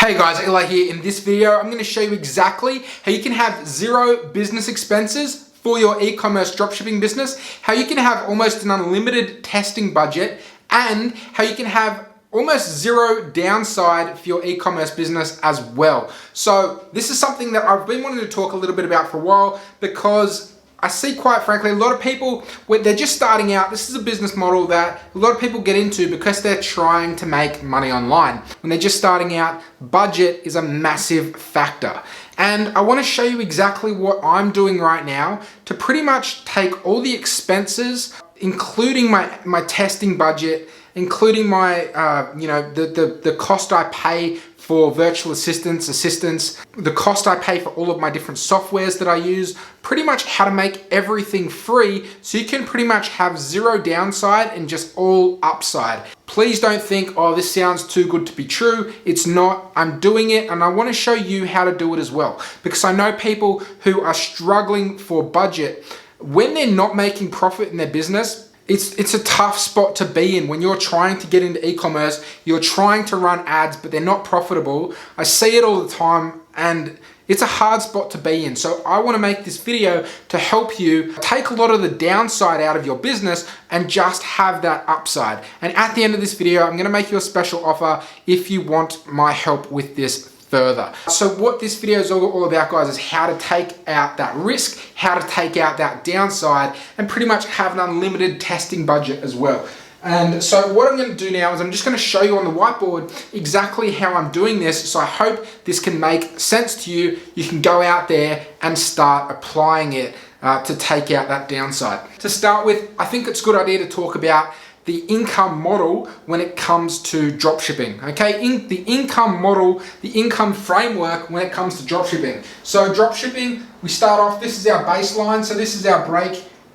Hey guys, Eli here. In this video, I'm going to show you exactly how you can have zero business expenses for your e-commerce dropshipping business, how you can have almost an unlimited testing budget, and how you can have almost zero downside for your e-commerce business as well. So this is something that I've been wanting to talk a little bit about for a while because I see, quite frankly, a lot of people, when they're just starting out, this is a business model that a lot of people get into because they're trying to make money online. When they're just starting out, budget is a massive factor. And I want to show you exactly what I'm doing right now to pretty much take all the expenses, including my testing budget, including my, the cost I pay for virtual assistants, the cost I pay for all of my different softwares that I use, pretty much how to make everything free so you can pretty much have zero downside and just all upside. Please don't think, oh, this sounds too good to be true. It's not. I'm doing it, and I want to show you how to do it as well, because I know people who are struggling for budget. When they're not making profit in their business, it's a tough spot to be in when you're trying to get into e-commerce, you're trying to run ads, but they're not profitable. I see it all the time, and it's a hard spot to be in. So I want to make this video to help you take a lot of the downside out of your business and just have that upside. And at the end of this video, I'm going to make you a special offer if you want my help with this further. So what this video is all about, guys, is how to take out that risk, how to take out that downside, and pretty much have an unlimited testing budget as well. And so what I'm going to do now is I'm just going to show you on the whiteboard exactly how I'm doing this. So I hope this can make sense to you. You can go out there and start applying it to take out that downside. To start with, I think it's a good idea to talk about the income model when it comes to dropshipping, okay? The income model, the income framework when it comes to dropshipping. So dropshipping, we start off, this is our baseline, so this is our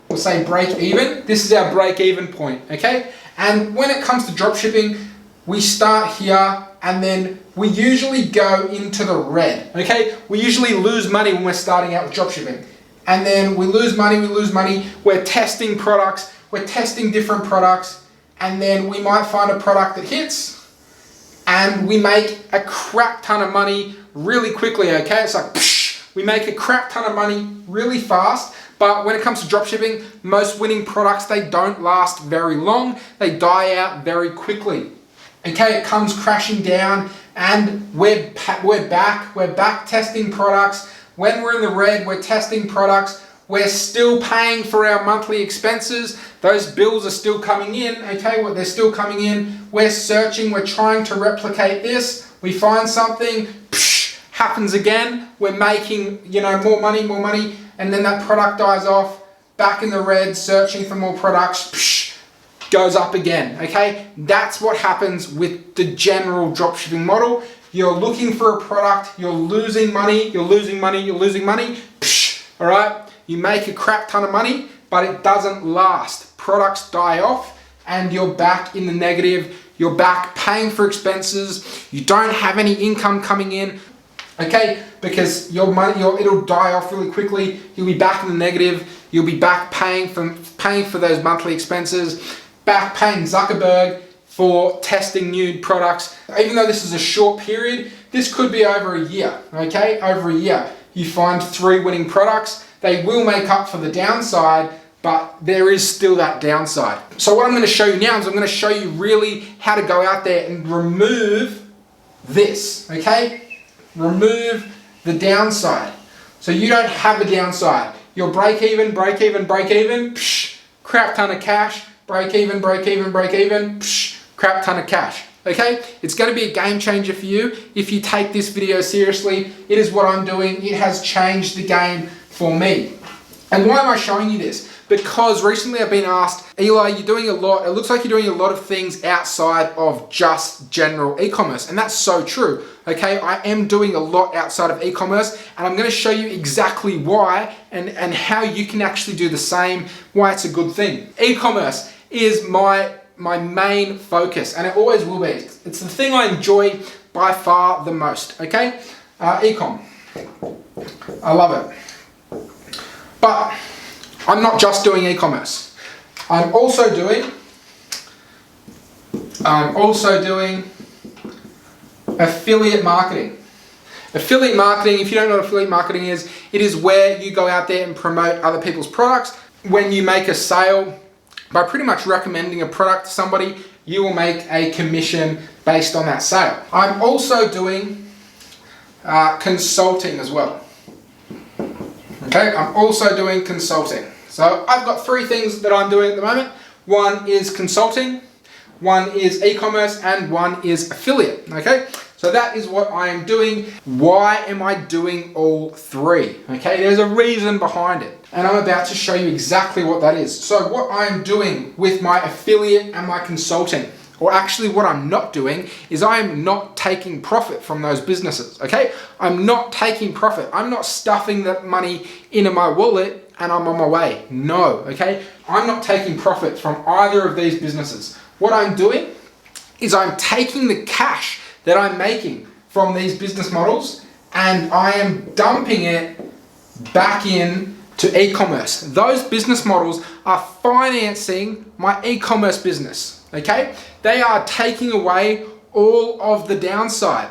we'll say break even. This is our break even point, okay? And when it comes to dropshipping, we start here and then we usually go into the red, okay? We usually lose money when we're starting out with dropshipping. And then we lose money, we're testing products, we're testing different products, and then we might find a product that hits and we make a crap ton of money really quickly, okay? It's like, we make a crap ton of money really fast. But when it comes to dropshipping, most winning products, they don't last very long. They die out very quickly. Okay, it comes crashing down and we're back testing products. When we're in the red, we're testing products. We're still paying for our monthly expenses. Those bills are still coming in, okay? They're still coming in. We're searching, we're trying to replicate this. We find something, happens again. We're making, more money, and then that product dies off, back in the red, searching for more products, goes up again, okay? That's what happens with the general dropshipping model. You're looking for a product, you're losing money, all right? You make a crap ton of money, but it doesn't last. Products die off and you're back in the negative. You're back paying for expenses. You don't have any income coming in, okay? Because your money, it'll die off really quickly. You'll be back in the negative. You'll be back paying for those monthly expenses, back paying Zuckerberg for testing new products. Even though this is a short period, this could be over a year, okay? Over a year. You find 3 winning products. They will make up for the downside, but there is still that downside. So what I'm going to show you now is I'm going to show you really how to go out there and remove this, okay? Remove the downside. So you don't have a downside. You're break even, crap ton of cash, break even, crap ton of cash. Okay, it's going to be a game changer for you if you take this video seriously. It is what I'm doing. It has changed the game for me. And why am I showing you this? Because recently I've been asked, Eli, you're doing a lot. It looks like you're doing a lot of things outside of just general e-commerce. And that's so true. Okay, I am doing a lot outside of e-commerce, and I'm going to show you exactly why and how you can actually do the same, why it's a good thing. E-commerce is my main focus, and it always will be. It's the thing I enjoy by far the most, okay? E-com. I love it. But I'm not just doing e-commerce. I'm also doing Affiliate marketing. Affiliate marketing, if you don't know what affiliate marketing is, it is where you go out there and promote other people's products. When you make a sale, by pretty much recommending a product to somebody, you will make a commission based on that sale. I'm also doing consulting as well. Okay, I'm also doing consulting. So I've got 3 things that I'm doing at the moment. One is consulting, one is e-commerce, and one is affiliate. Okay, so that is what I am doing. Why am I doing all 3? Okay, there's a reason behind it, and I'm about to show you exactly what that is. So what I'm doing with my affiliate and my consulting, or actually what I'm not doing, is I am not taking profit from those businesses. Okay, I'm not taking profit. I'm not stuffing that money into my wallet and I'm on my way. No, okay, I'm not taking profit from either of these businesses. What I'm doing is I'm taking the cash that I'm making from these business models and I am dumping it back in to e-commerce. Those business models are financing my e-commerce business, okay? They are taking away all of the downside.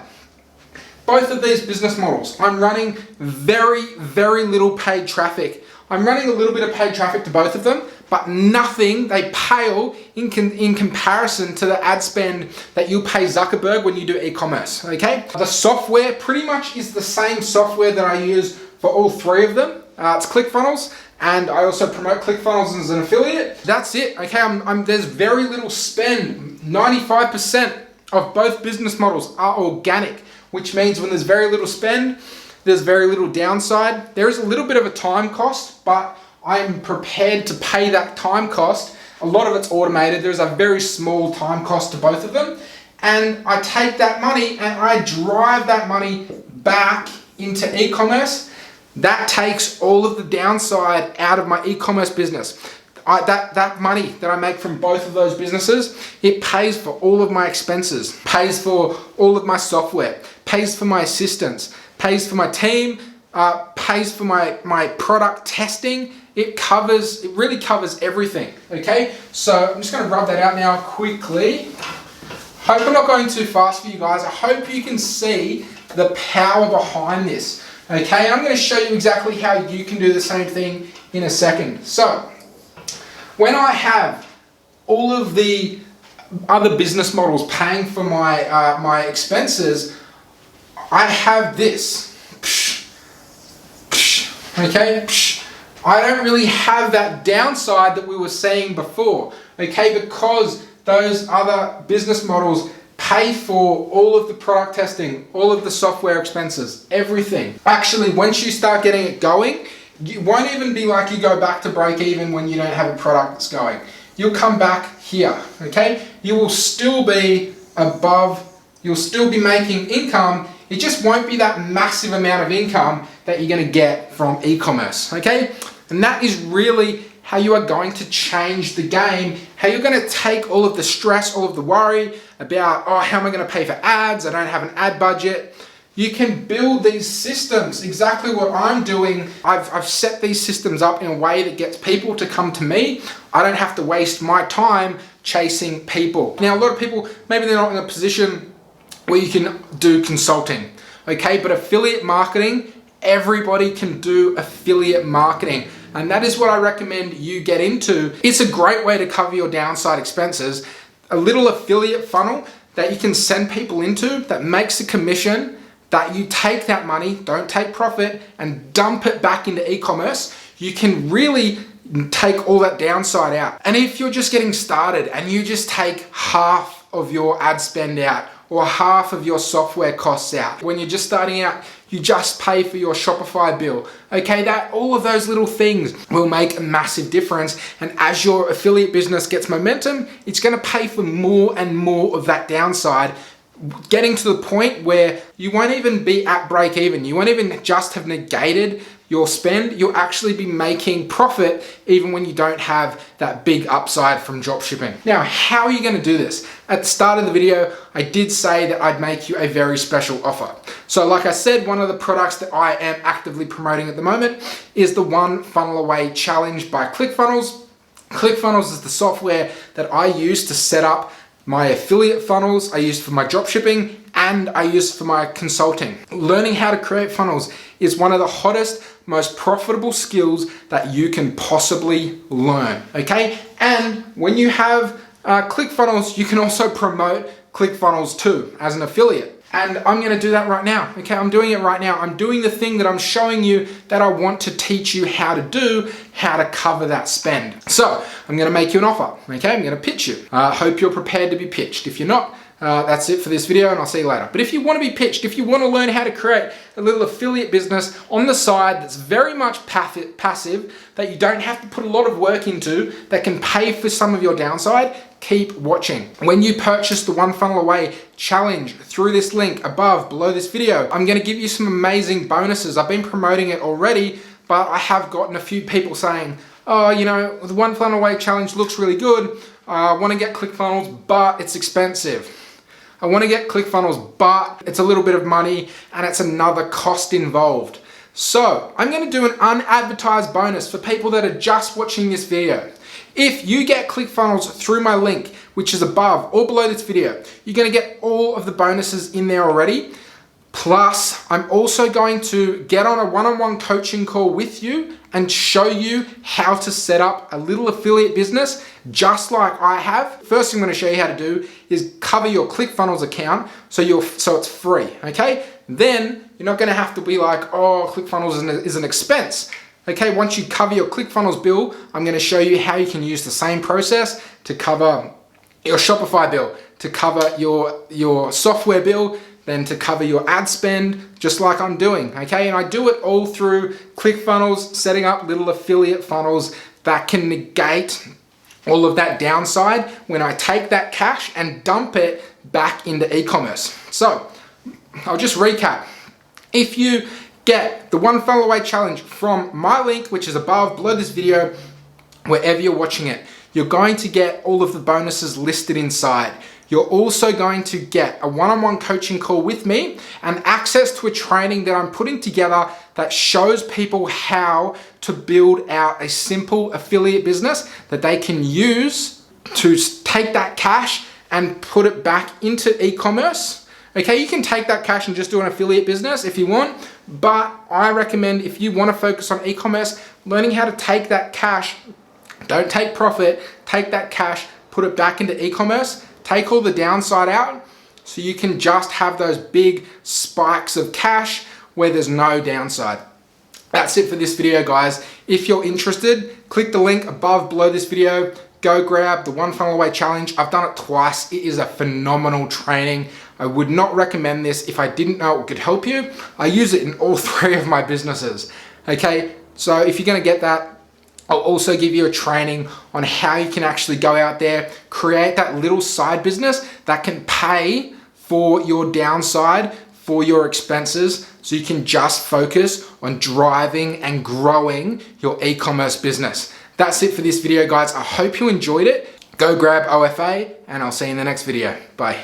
Both of these business models, I'm running very, very little paid traffic. I'm running a little bit of paid traffic to both of them, but nothing, they pale in comparison to the ad spend that you pay Zuckerberg when you do e-commerce, okay? The software pretty much is the same software that I use for all 3 of them. It's ClickFunnels, and I also promote ClickFunnels as an affiliate. That's it, okay? There's very little spend. 95% of both business models are organic, which means when there's very little spend, there's very little downside. There is a little bit of a time cost, but I'm prepared to pay that time cost. A lot of it's automated. There's a very small time cost to both of them. And I take that money and I drive that money back into e-commerce. That takes all of the downside out of my e-commerce business. That money that I make from both of those businesses, it pays for all of my expenses, pays for all of my software, pays for my assistants, pays for my team, pays for my product testing. It really covers everything, okay? So I'm just gonna rub that out now quickly. Hope I'm not going too fast for you guys. I hope you can see the power behind this, okay? I'm gonna show you exactly how you can do the same thing in a second. So, when I have all of the other business models paying for my expenses, I have this, okay? I don't really have that downside that we were seeing before, okay? Because those other business models pay for all of the product testing, all of the software expenses, everything. Actually, once you start getting it going, it won't even be like you go back to break even when you don't have a product that's going. You'll come back here, okay? You will still be above, you'll still be making income. It just won't be that massive amount of income that you're gonna get from e-commerce, okay? And that is really how you are going to change the game, how you're gonna take all of the stress, all of the worry about, oh, how am I gonna pay for ads? I don't have an ad budget. You can build these systems, exactly what I'm doing. I've set these systems up in a way that gets people to come to me. I don't have to waste my time chasing people. Now, a lot of people, maybe they're not in a position where you can do consulting, okay? But affiliate marketing, everybody can do affiliate marketing. And that is what I recommend you get into. It's a great way to cover your downside expenses. A little affiliate funnel that you can send people into that makes a commission, that you take that money, don't take profit, and dump it back into e-commerce. You can really take all that downside out. And if you're just getting started and you just take half of your ad spend out or half of your software costs out, when you're just starting out, you just pay for your Shopify bill. Okay, that all of those little things will make a massive difference. And as your affiliate business gets momentum, it's gonna pay for more and more of that downside, getting to the point where you won't even be at break even. You won't even just have negated your spend. You'll actually be making profit even when you don't have that big upside from drop shipping. Now, how are you going to do this? At the start of the video, I did say that I'd make you a very special offer. So like I said, one of the products that I am actively promoting at the moment is the One Funnel Away Challenge by ClickFunnels. ClickFunnels is the software that I use to set up My affiliate funnels I use for my dropshipping, and I use for my consulting. Learning how to create funnels is one of the hottest, most profitable skills that you can possibly learn, okay? And when you have ClickFunnels, you can also promote ClickFunnels too as an affiliate. And I'm gonna do that right now, okay? I'm doing it right now. I'm doing the thing that I'm showing you that I want to teach you how to do, how to cover that spend. So I'm gonna make you an offer, okay? I'm gonna pitch you. Hope you're prepared to be pitched. If you're not, that's it for this video, and I'll see you later. But if you want to be pitched, if you want to learn how to create a little affiliate business on the side that's very much passive, that you don't have to put a lot of work into, that can pay for some of your downside, keep watching. When you purchase the One Funnel Away challenge through this link below this video, I'm going to give you some amazing bonuses. I've been promoting it already, but I have gotten a few people saying, oh, you know, the One Funnel Away challenge looks really good. I want to get ClickFunnels, but it's expensive. I want to get ClickFunnels, but it's a little bit of money and it's another cost involved. So I'm going to do an unadvertised bonus for people that are just watching this video. If you get ClickFunnels through my link, which is above or below this video, you're going to get all of the bonuses in there already. Plus, I'm also going to get on a one-on-one coaching call with you and show you how to set up a little affiliate business just like I have. First thing I'm going to show you how to do is cover your ClickFunnels account so it's free, okay? Then you're not going to have to be like, oh, ClickFunnels is an expense. Okay, once you cover your ClickFunnels bill, I'm going to show you how you can use the same process to cover your Shopify bill, to cover your software bill, then to cover your ad spend, just like I'm doing, okay? And I do it all through ClickFunnels, setting up little affiliate funnels that can negate all of that downside when I take that cash and dump it back into e-commerce. So I'll just recap. If you get the One Funnel Away challenge from my link, which is below this video, wherever you're watching it, you're going to get all of the bonuses listed inside. You're also going to get a one-on-one coaching call with me and access to a training that I'm putting together that shows people how to build out a simple affiliate business that they can use to take that cash and put it back into e-commerce. Okay, you can take that cash and just do an affiliate business if you want, but I recommend if you want to focus on e-commerce, learning how to take that cash, don't take profit, take that cash, put it back into e-commerce, take all the downside out so you can just have those big spikes of cash where there's no downside. That's it for this video, guys. If you're interested, click the link below this video. Go grab the One Funnel Away challenge. I've done it twice. It is a phenomenal training. I would not recommend this if I didn't know it could help you. I use it in all 3 of my businesses. Okay, so if you're gonna get that, I'll also give you a training on how you can actually go out there, create that little side business that can pay for your downside, for your expenses, so you can just focus on driving and growing your e-commerce business. That's it for this video, guys. I hope you enjoyed it. Go grab OFA, and I'll see you in the next video. Bye.